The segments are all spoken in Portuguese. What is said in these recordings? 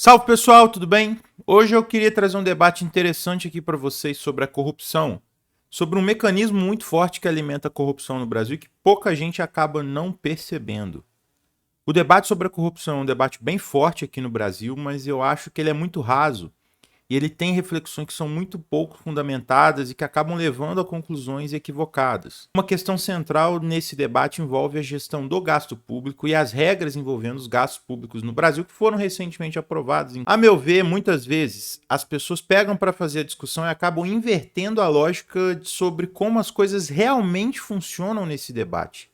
Salve pessoal, tudo bem? Hoje eu queria trazer um debate interessante aqui para vocês sobre a corrupção, sobre um mecanismo muito forte que alimenta a corrupção no Brasil e que pouca gente acaba não percebendo. O debate sobre a corrupção é um debate bem forte aqui no Brasil, mas eu acho que ele é muito raso e ele tem reflexões que são muito pouco fundamentadas e que acabam levando a conclusões equivocadas. Uma questão central nesse debate envolve a gestão do gasto público e as regras envolvendo os gastos públicos no Brasil que foram recentemente aprovadas. A meu ver, muitas vezes as pessoas pegam para fazer a discussão e acabam invertendo a lógica sobre como as coisas realmente funcionam nesse debate.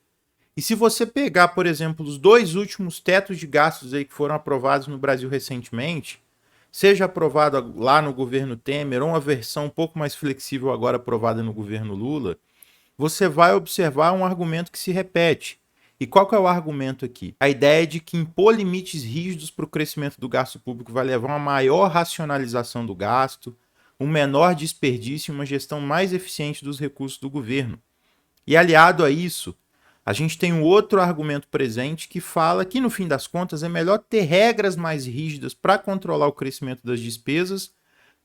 E se você pegar, por exemplo, os dois últimos tetos de gastos aí que foram aprovados no Brasil recentemente, seja aprovado lá no governo Temer ou uma versão um pouco mais flexível agora aprovada no governo Lula, você vai observar um argumento que se repete. E qual que é o argumento aqui? A ideia de que impor limites rígidos para o crescimento do gasto público vai levar a uma maior racionalização do gasto, um menor desperdício e uma gestão mais eficiente dos recursos do governo. E aliado a isso, a gente tem um outro argumento presente que fala que, no fim das contas, é melhor ter regras mais rígidas para controlar o crescimento das despesas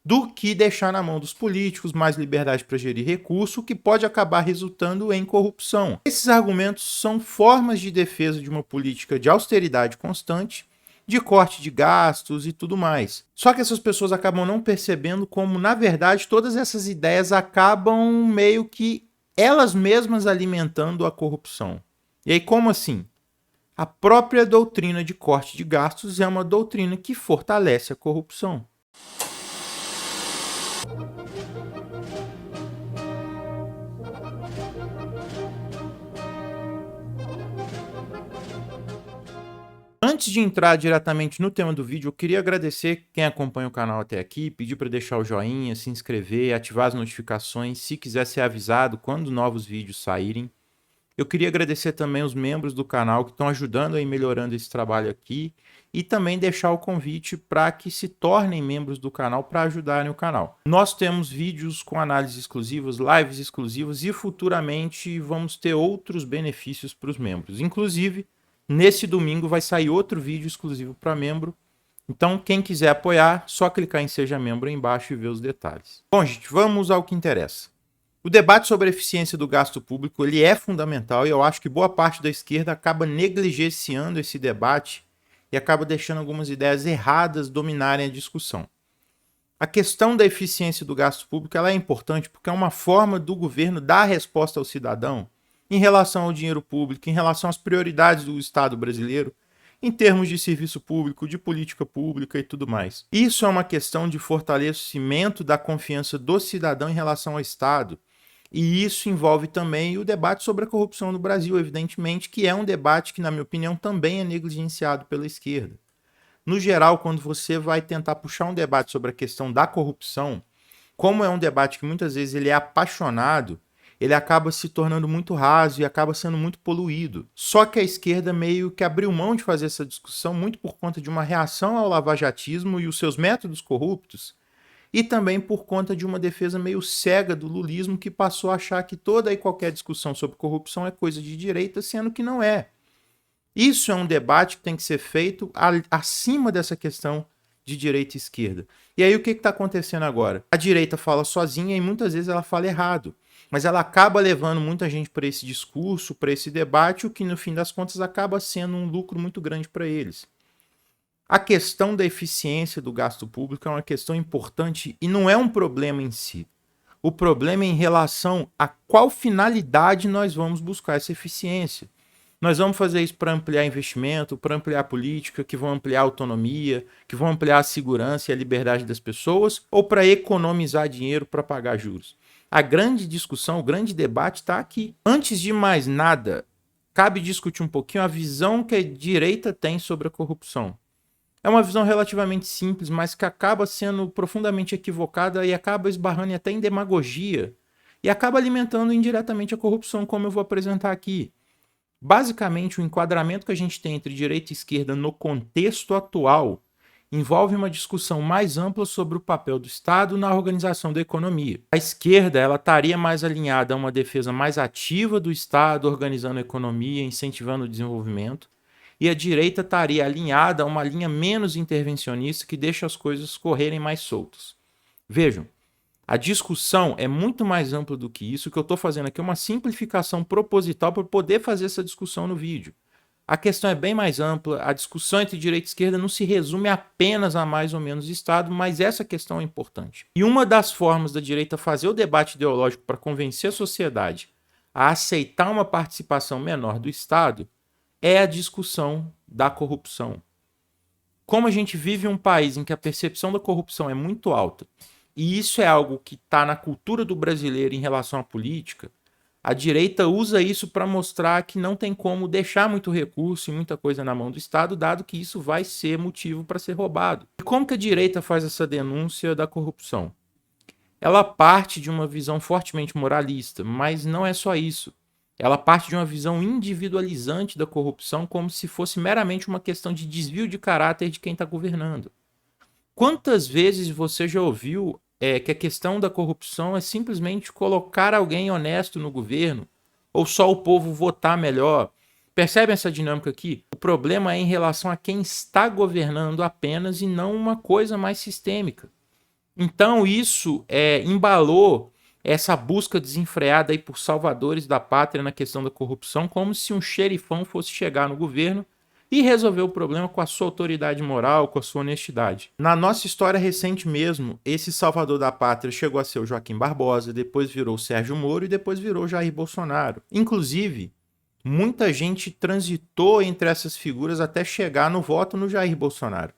do que deixar na mão dos políticos mais liberdade para gerir recurso, o que pode acabar resultando em corrupção. Esses argumentos são formas de defesa de uma política de austeridade constante, de corte de gastos e tudo mais. Só que essas pessoas acabam não percebendo como, na verdade, todas essas ideias acabam meio que elas mesmas alimentando a corrupção. E aí, como assim? A própria doutrina de corte de gastos é uma doutrina que fortalece a corrupção. Antes de entrar diretamente no tema do vídeo, eu queria agradecer quem acompanha o canal até aqui, pedir para deixar o joinha, se inscrever, ativar as notificações, se quiser ser avisado quando novos vídeos saírem. Eu queria agradecer também os membros do canal que estão ajudando aí melhorando esse trabalho aqui e também deixar o convite para que se tornem membros do canal para ajudarem o canal. Nós temos vídeos com análises exclusivas, lives exclusivas e futuramente vamos ter outros benefícios para os membros. Inclusive, nesse domingo vai sair outro vídeo exclusivo para membro. Então, quem quiser apoiar, só clicar em Seja Membro aí embaixo e ver os detalhes. Bom, gente, vamos ao que interessa. O debate sobre a eficiência do gasto público ele é fundamental e eu acho que boa parte da esquerda acaba negligenciando esse debate e acaba deixando algumas ideias erradas dominarem a discussão. A questão da eficiência do gasto público ela é importante porque é uma forma do governo dar resposta ao cidadão em relação ao dinheiro público, em relação às prioridades do Estado brasileiro, em termos de serviço público, de política pública e tudo mais. Isso é uma questão de fortalecimento da confiança do cidadão em relação ao Estado. E isso envolve também o debate sobre a corrupção no Brasil, evidentemente, que é um debate que, na minha opinião, também é negligenciado pela esquerda. No geral, quando você vai tentar puxar um debate sobre a questão da corrupção, como é um debate que muitas vezes ele é apaixonado, ele acaba se tornando muito raso e acaba sendo muito poluído. Só que a esquerda meio que abriu mão de fazer essa discussão muito por conta de uma reação ao lavajatismo e os seus métodos corruptos, e também por conta de uma defesa meio cega do lulismo que passou a achar que toda e qualquer discussão sobre corrupção é coisa de direita, sendo que não é. Isso é um debate que tem que ser feito acima dessa questão de direita e esquerda. E aí o que está acontecendo agora? A direita fala sozinha e muitas vezes ela fala errado. Mas ela acaba levando muita gente para esse discurso, para esse debate, o que no fim das contas acaba sendo um lucro muito grande para eles. A questão da eficiência do gasto público é uma questão importante e não é um problema em si. O problema é em relação a qual finalidade nós vamos buscar essa eficiência. Nós vamos fazer isso para ampliar investimento, para ampliar a política, que vão ampliar a autonomia, que vão ampliar a segurança e a liberdade das pessoas, ou para economizar dinheiro para pagar juros. A grande discussão, o grande debate está aqui. Antes de mais nada, cabe discutir um pouquinho a visão que a direita tem sobre a corrupção. É uma visão relativamente simples, mas que acaba sendo profundamente equivocada e acaba esbarrando até em demagogia e acaba alimentando indiretamente a corrupção, como eu vou apresentar aqui. Basicamente, o enquadramento que a gente tem entre direita e esquerda no contexto atual envolve uma discussão mais ampla sobre o papel do Estado na organização da economia. A esquerda ela estaria mais alinhada a uma defesa mais ativa do Estado, organizando a economia, incentivando o desenvolvimento, e a direita estaria alinhada a uma linha menos intervencionista que deixa as coisas correrem mais soltas. Vejam, a discussão é muito mais ampla do que isso. O que eu estou fazendo aqui é uma simplificação proposital para poder fazer essa discussão no vídeo. A questão é bem mais ampla, a discussão entre direita e esquerda não se resume apenas a mais ou menos Estado, mas essa questão é importante. E uma das formas da direita fazer o debate ideológico para convencer a sociedade a aceitar uma participação menor do Estado é a discussão da corrupção. Como a gente vive um país em que a percepção da corrupção é muito alta, e isso é algo que está na cultura do brasileiro em relação à política, a direita usa isso para mostrar que não tem como deixar muito recurso e muita coisa na mão do Estado, dado que isso vai ser motivo para ser roubado. E como que a direita faz essa denúncia da corrupção? Ela parte de uma visão fortemente moralista, mas não é só isso. Ela parte de uma visão individualizante da corrupção como se fosse meramente uma questão de desvio de caráter de quem está governando. Quantas vezes você já ouviu que a questão da corrupção é simplesmente colocar alguém honesto no governo ou só o povo votar melhor? Percebem essa dinâmica aqui? O problema é em relação a quem está governando apenas e não uma coisa mais sistêmica. Então isso embalou essa busca desenfreada aí por salvadores da pátria na questão da corrupção, como se um xerifão fosse chegar no governo e resolver o problema com a sua autoridade moral, com a sua honestidade. Na nossa história recente mesmo, esse salvador da pátria chegou a ser o Joaquim Barbosa, depois virou o Sérgio Moro e depois virou Jair Bolsonaro. Inclusive, muita gente transitou entre essas figuras até chegar no voto no Jair Bolsonaro.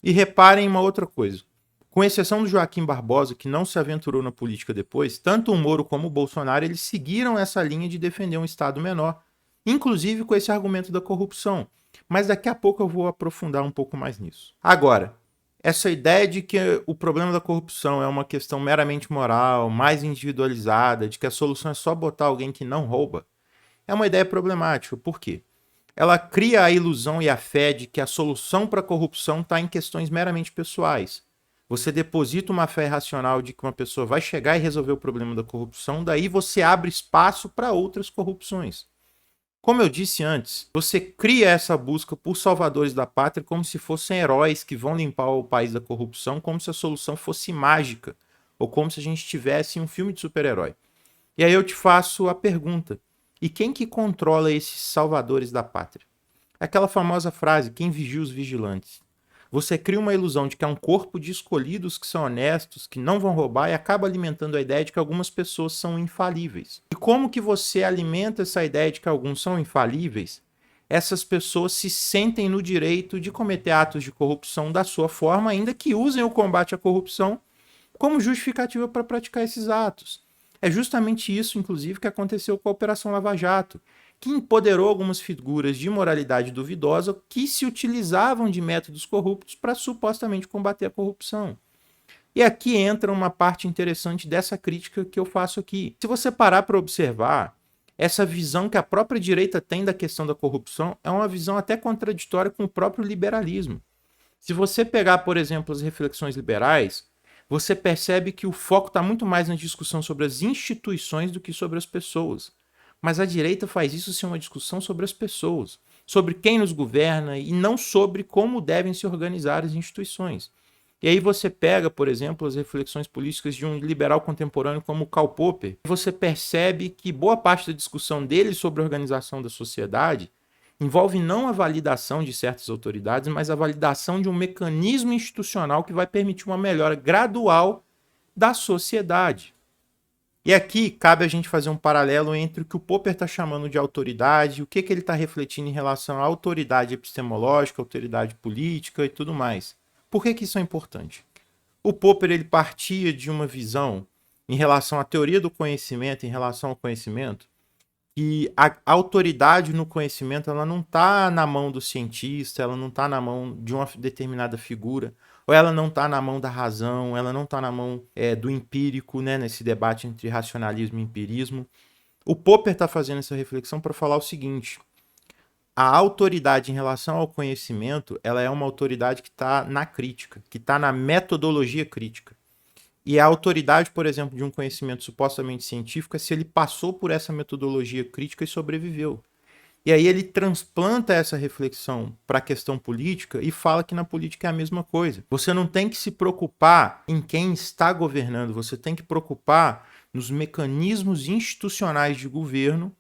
E reparem em uma outra coisa. Com exceção do Joaquim Barbosa, que não se aventurou na política depois, tanto o Moro como o Bolsonaro, eles seguiram essa linha de defender um Estado menor, inclusive com esse argumento da corrupção. Mas daqui a pouco eu vou aprofundar um pouco mais nisso. Agora, essa ideia de que o problema da corrupção é uma questão meramente moral, mais individualizada, de que a solução é só botar alguém que não rouba, é uma ideia problemática. Por quê? Ela cria a ilusão e a fé de que a solução para a corrupção está em questões meramente pessoais. Você deposita uma fé racional de que uma pessoa vai chegar e resolver o problema da corrupção, daí você abre espaço para outras corrupções. Como eu disse antes, você cria essa busca por salvadores da pátria como se fossem heróis que vão limpar o país da corrupção, como se a solução fosse mágica, ou como se a gente estivesse em um filme de super-herói. E aí eu te faço a pergunta: e quem que controla esses salvadores da pátria? Aquela famosa frase, quem vigia os vigilantes? Você cria uma ilusão de que é um corpo de escolhidos que são honestos, que não vão roubar, e acaba alimentando a ideia de que algumas pessoas são infalíveis. E como que você alimenta essa ideia de que alguns são infalíveis? Essas pessoas se sentem no direito de cometer atos de corrupção da sua forma, ainda que usem o combate à corrupção como justificativa para praticar esses atos. É justamente isso, inclusive, que aconteceu com a Operação Lava Jato, que empoderou algumas figuras de moralidade duvidosa que se utilizavam de métodos corruptos para supostamente combater a corrupção. E aqui entra uma parte interessante dessa crítica que eu faço aqui. Se você parar para observar, essa visão que a própria direita tem da questão da corrupção é uma visão até contraditória com o próprio liberalismo. Se você pegar, por exemplo, as reflexões liberais, você percebe que o foco está muito mais na discussão sobre as instituições do que sobre as pessoas. Mas a direita faz isso ser uma discussão sobre as pessoas, sobre quem nos governa e não sobre como devem se organizar as instituições. E aí você pega, por exemplo, as reflexões políticas de um liberal contemporâneo como Karl Popper, e você percebe que boa parte da discussão dele sobre a organização da sociedade envolve não a validação de certas autoridades, mas a validação de um mecanismo institucional que vai permitir uma melhora gradual da sociedade. E aqui cabe a gente fazer um paralelo entre o que o Popper está chamando de autoridade e o que ele está refletindo em relação à autoridade epistemológica, autoridade política e tudo mais. Por que isso é importante? O Popper ele partia de uma visão em relação à teoria do conhecimento, em relação ao conhecimento, que a autoridade no conhecimento ela não está na mão do cientista, ela não está na mão de uma determinada figura, ou ela não está na mão da razão, ela não está na mão do empírico, né, nesse debate entre racionalismo e empirismo. O Popper está fazendo essa reflexão para falar o seguinte: a autoridade em relação ao conhecimento ela é uma autoridade que está na crítica, que está na metodologia crítica. E a autoridade, por exemplo, de um conhecimento supostamente científico é se ele passou por essa metodologia crítica e sobreviveu. E aí ele transplanta essa reflexão para a questão política e fala que na política é a mesma coisa. Você não tem que se preocupar em quem está governando, você tem que preocupar nos mecanismos institucionais de governo,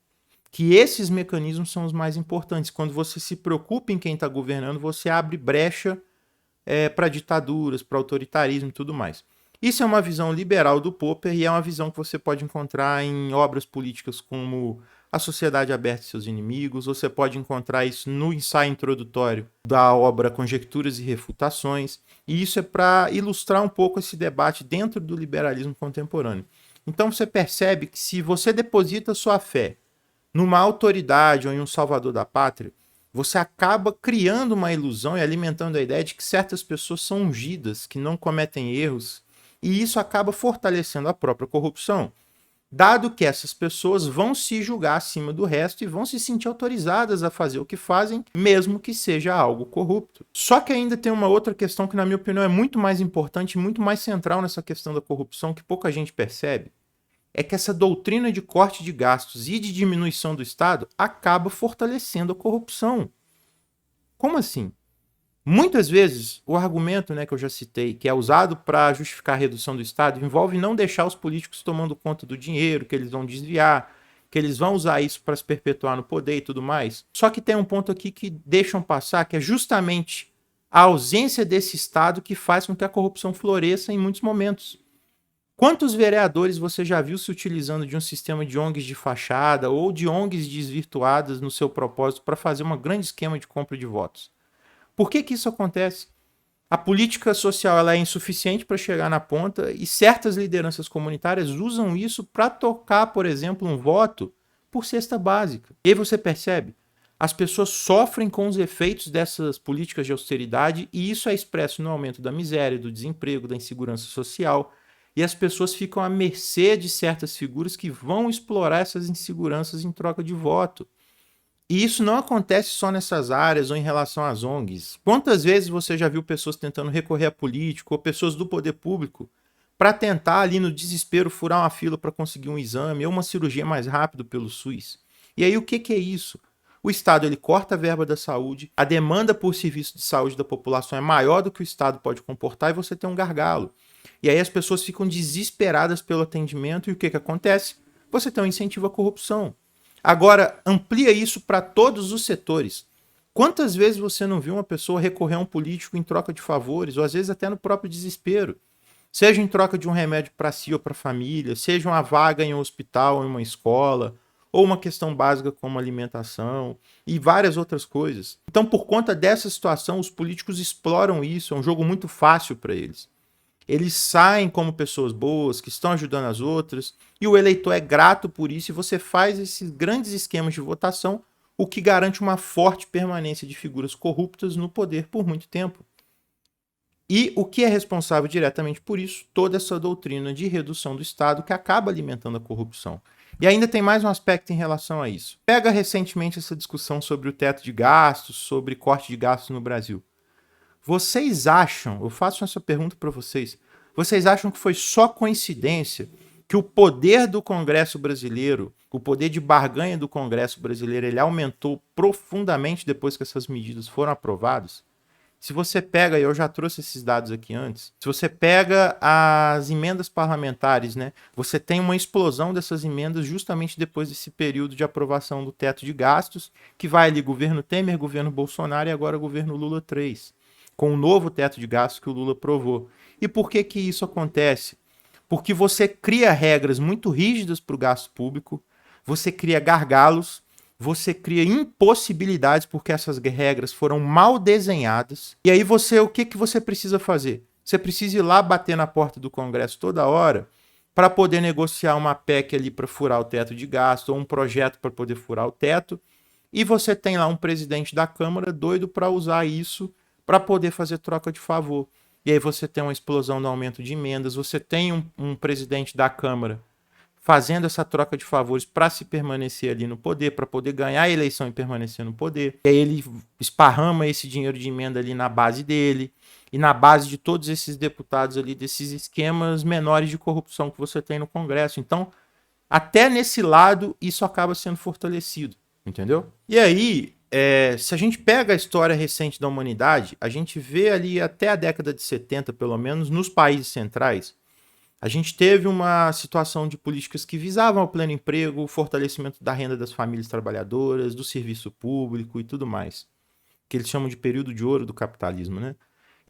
que esses mecanismos são os mais importantes. Quando você se preocupa em quem está governando, você abre brecha para ditaduras, para autoritarismo e tudo mais. Isso é uma visão liberal do Popper e é uma visão que você pode encontrar em obras políticas como A Sociedade Aberta e Seus Inimigos. Você pode encontrar isso no ensaio introdutório da obra Conjecturas e Refutações. E isso é para ilustrar um pouco esse debate dentro do liberalismo contemporâneo. Então você percebe que se você deposita sua fé numa autoridade ou em um salvador da pátria, você acaba criando uma ilusão e alimentando a ideia de que certas pessoas são ungidas, que não cometem erros, e isso acaba fortalecendo a própria corrupção, dado que essas pessoas vão se julgar acima do resto e vão se sentir autorizadas a fazer o que fazem, mesmo que seja algo corrupto. Só que ainda tem uma outra questão que, na minha opinião, é muito mais importante e muito mais central nessa questão da corrupção, que pouca gente percebe, é que essa doutrina de corte de gastos e de diminuição do Estado acaba fortalecendo a corrupção. Como assim? Muitas vezes, o argumento, que eu já citei, que é usado para justificar a redução do Estado, envolve não deixar os políticos tomando conta do dinheiro, que eles vão desviar, que eles vão usar isso para se perpetuar no poder e tudo mais. Só que tem um ponto aqui que deixam passar, que é justamente a ausência desse Estado que faz com que a corrupção floresça em muitos momentos. Quantos vereadores você já viu se utilizando de um sistema de ONGs de fachada ou de ONGs desvirtuadas no seu propósito para fazer um grande esquema de compra de votos? Por que isso acontece? A política social ela é insuficiente para chegar na ponta e certas lideranças comunitárias usam isso para tocar, por exemplo, um voto por cesta básica. E aí você percebe, as pessoas sofrem com os efeitos dessas políticas de austeridade e isso é expresso no aumento da miséria, do desemprego, da insegurança social. E as pessoas ficam à mercê de certas figuras que vão explorar essas inseguranças em troca de voto. E isso não acontece só nessas áreas ou em relação às ONGs. Quantas vezes você já viu pessoas tentando recorrer a político ou pessoas do poder público para tentar ali no desespero furar uma fila para conseguir um exame ou uma cirurgia mais rápido pelo SUS? E aí o que é isso? O Estado ele corta a verba da saúde, a demanda por serviço de saúde da população é maior do que o Estado pode comportar e você tem um gargalo. E aí as pessoas ficam desesperadas pelo atendimento e o que acontece? Você tem um incentivo à corrupção. Agora, amplia isso para todos os setores. Quantas vezes você não viu uma pessoa recorrer a um político em troca de favores, ou às vezes até no próprio desespero? Seja em troca de um remédio para si ou para a família, seja uma vaga em um hospital ou em uma escola, ou uma questão básica como alimentação e várias outras coisas. Então, por conta dessa situação, os políticos exploram isso, é um jogo muito fácil para eles. Eles saem como pessoas boas, que estão ajudando as outras, e o eleitor é grato por isso, e você faz esses grandes esquemas de votação, o que garante uma forte permanência de figuras corruptas no poder por muito tempo. E o que é responsável diretamente por isso? Toda essa doutrina de redução do Estado que acaba alimentando a corrupção. E ainda tem mais um aspecto em relação a isso. Pega recentemente essa discussão sobre o teto de gastos, sobre corte de gastos no Brasil. Vocês acham, eu faço essa pergunta para vocês acham que foi só coincidência que o poder do Congresso brasileiro, o poder de barganha do Congresso brasileiro, ele aumentou profundamente depois que essas medidas foram aprovadas? Se você pega, eu já trouxe esses dados aqui antes, se você pega as emendas parlamentares, você tem uma explosão dessas emendas justamente depois desse período de aprovação do teto de gastos, que vai ali governo Temer, governo Bolsonaro e agora governo Lula 3. Com o novo teto de gastos que o Lula aprovou. E por que isso acontece? Porque você cria regras muito rígidas para o gasto público, você cria gargalos, você cria impossibilidades porque essas regras foram mal desenhadas. E aí o que você precisa fazer? Você precisa ir lá bater na porta do Congresso toda hora para poder negociar uma PEC ali para furar o teto de gasto ou um projeto para poder furar o teto. E você tem lá um presidente da Câmara doido para usar isso para poder fazer troca de favor. E aí você tem uma explosão no aumento de emendas, você tem um presidente da Câmara fazendo essa troca de favores para se permanecer ali no poder, para poder ganhar a eleição e permanecer no poder. E aí ele esparrama esse dinheiro de emenda ali na base dele e na base de todos esses deputados ali, desses esquemas menores de corrupção que você tem no Congresso. Então, até nesse lado, isso acaba sendo fortalecido. entendeu? E aí, se a gente pega a história recente da humanidade, a gente vê ali até a década de 70, pelo menos, nos países centrais, a gente teve uma situação de políticas que visavam o pleno emprego, o fortalecimento da renda das famílias trabalhadoras, do serviço público e tudo mais, que eles chamam de período de ouro do capitalismo, né?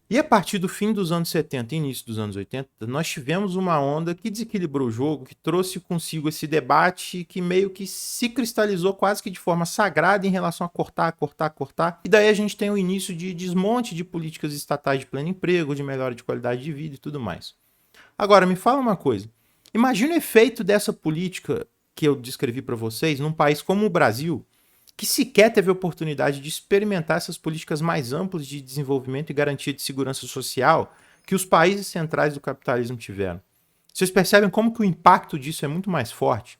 E a partir do fim dos anos 70 e início dos anos 80, nós tivemos uma onda que desequilibrou o jogo, que trouxe consigo esse debate que meio que se cristalizou quase que de forma sagrada em relação a cortar, cortar, cortar. E daí a gente tem o início de desmonte de políticas estatais de pleno emprego, de melhora de qualidade de vida e tudo mais. Agora, me fala uma coisa. Imagina o efeito dessa política que eu descrevi para vocês num país como o Brasil, que sequer teve a oportunidade de experimentar essas políticas mais amplas de desenvolvimento e garantia de segurança social que os países centrais do capitalismo tiveram. Vocês percebem como que o impacto disso é muito mais forte?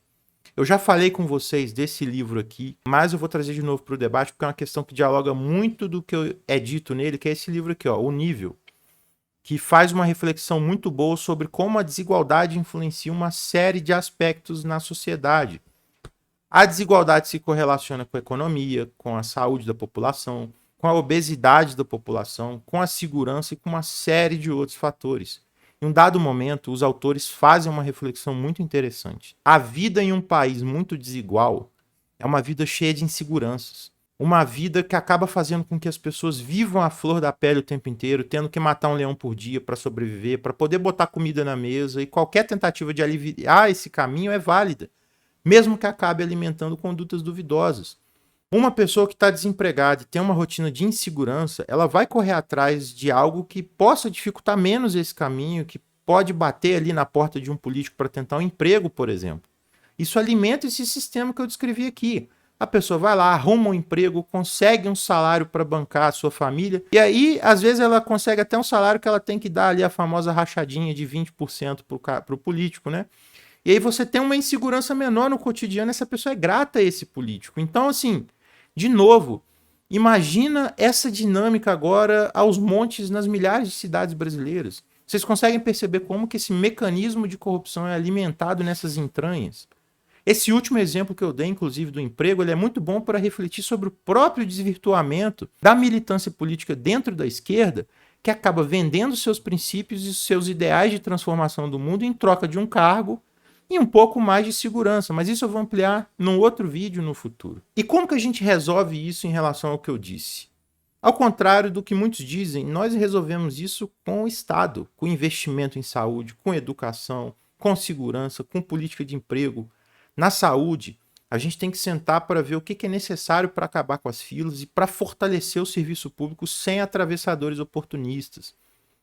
Eu já falei com vocês desse livro aqui, mas eu vou trazer de novo para o debate porque é uma questão que dialoga muito do que é dito nele, que é esse livro aqui, ó, O Nível, que faz uma reflexão muito boa sobre como a desigualdade influencia uma série de aspectos na sociedade. A desigualdade se correlaciona com a economia, com a saúde da população, com a obesidade da população, com a segurança e com uma série de outros fatores. Em um dado momento, os autores fazem uma reflexão muito interessante. A vida em um país muito desigual é uma vida cheia de inseguranças. Uma vida que acaba fazendo com que as pessoas vivam à flor da pele o tempo inteiro, tendo que matar um leão por dia para sobreviver, para poder botar comida na mesa, e qualquer tentativa de aliviar esse caminho é válida, mesmo que acabe alimentando condutas duvidosas. Uma pessoa que está desempregada e tem uma rotina de insegurança, ela vai correr atrás de algo que possa dificultar menos esse caminho, que pode bater ali na porta de um político para tentar um emprego, por exemplo. Isso alimenta esse sistema que eu descrevi aqui. A pessoa vai lá, arruma um emprego, consegue um salário para bancar a sua família, e aí, às vezes, ela consegue até um salário que ela tem que dar ali a famosa rachadinha de 20% para o político, né? E aí você tem uma insegurança menor no cotidiano, essa pessoa é grata a esse político. Então, assim, de novo, imagina essa dinâmica agora aos montes nas milhares de cidades brasileiras. Vocês conseguem perceber como que esse mecanismo de corrupção é alimentado nessas entranhas? Esse último exemplo que eu dei, inclusive, do emprego, ele é muito bom para refletir sobre o próprio desvirtuamento da militância política dentro da esquerda, que acaba vendendo seus princípios e seus ideais de transformação do mundo em troca de um cargo e um pouco mais de segurança, mas isso eu vou ampliar num outro vídeo no futuro. E como que a gente resolve isso em relação ao que eu disse? Ao contrário do que muitos dizem, nós resolvemos isso com o Estado, com investimento em saúde, com educação, com segurança, com política de emprego. Na saúde, a gente tem que sentar para ver o que é necessário para acabar com as filas e para fortalecer o serviço público sem atravessadores oportunistas.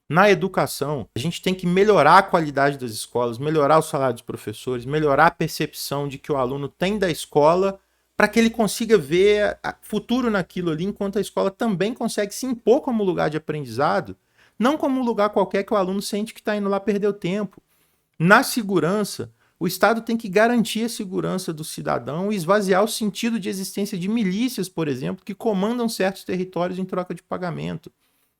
Na educação, a gente tem que melhorar a qualidade das escolas, melhorar o salário dos professores, melhorar a percepção de que o aluno tem da escola para que ele consiga ver futuro naquilo ali, enquanto a escola também consegue se impor como lugar de aprendizado, não como um lugar qualquer que o aluno sente que está indo lá perder o tempo. Na segurança, o Estado tem que garantir a segurança do cidadão e esvaziar o sentido de existência de milícias, por exemplo, que comandam certos territórios em troca de pagamento.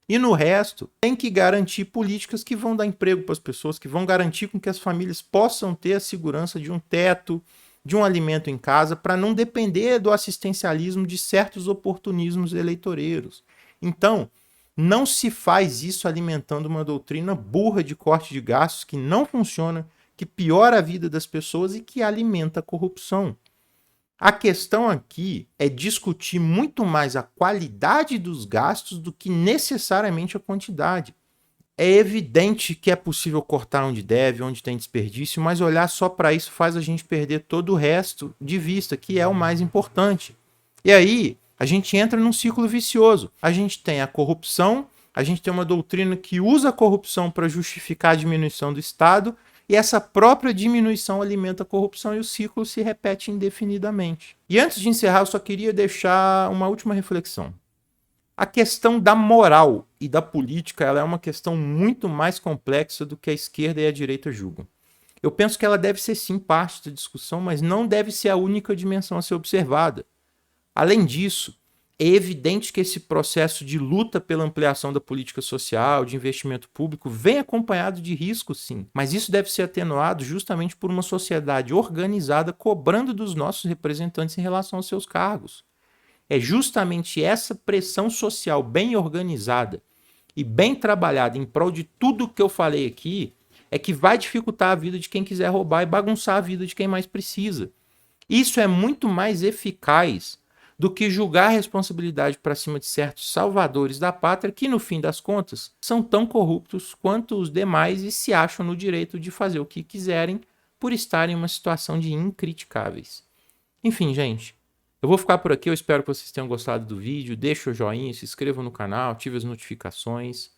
E no resto, tem que garantir políticas que vão dar emprego para as pessoas, que vão garantir com que as famílias possam ter a segurança de um teto, de um alimento em casa, para não depender do assistencialismo de certos oportunismos eleitoreiros. Então, não se faz isso alimentando uma doutrina burra de corte de gastos que não funciona, que piora a vida das pessoas e que alimenta a corrupção. A questão aqui é discutir muito mais a qualidade dos gastos do que necessariamente a quantidade. É evidente que é possível cortar onde deve, onde tem desperdício, mas olhar só para isso faz a gente perder todo o resto de vista, que é o mais importante. E aí, a gente entra num ciclo vicioso. A gente tem a corrupção, a gente tem uma doutrina que usa a corrupção para justificar a diminuição do Estado, e essa própria diminuição alimenta a corrupção e o ciclo se repete indefinidamente. E antes de encerrar, eu só queria deixar uma última reflexão. A questão da moral e da política ela é uma questão muito mais complexa do que a esquerda e a direita julgam. Eu penso que ela deve ser sim parte da discussão, mas não deve ser a única dimensão a ser observada. Além disso, É evidente que esse processo de luta pela ampliação da política social, de investimento público, vem acompanhado de riscos, sim. Mas isso deve ser atenuado justamente por uma sociedade organizada cobrando dos nossos representantes em relação aos seus cargos. É justamente essa pressão social bem organizada e bem trabalhada em prol de tudo que eu falei aqui é que vai dificultar a vida de quem quiser roubar e bagunçar a vida de quem mais precisa. Isso é muito mais eficaz do que julgar a responsabilidade para cima de certos salvadores da pátria que, no fim das contas, são tão corruptos quanto os demais e se acham no direito de fazer o que quiserem por estarem em uma situação de incriticáveis. Enfim, gente, eu vou ficar por aqui. Eu espero que vocês tenham gostado do vídeo. Deixa o joinha, se inscreva no canal, ative as notificações.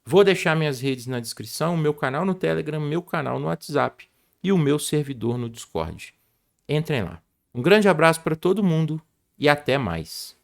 Vou deixar minhas redes na descrição, meu canal no Telegram, meu canal no WhatsApp e o meu servidor no Discord. Entrem lá. Um grande abraço para todo mundo e até mais.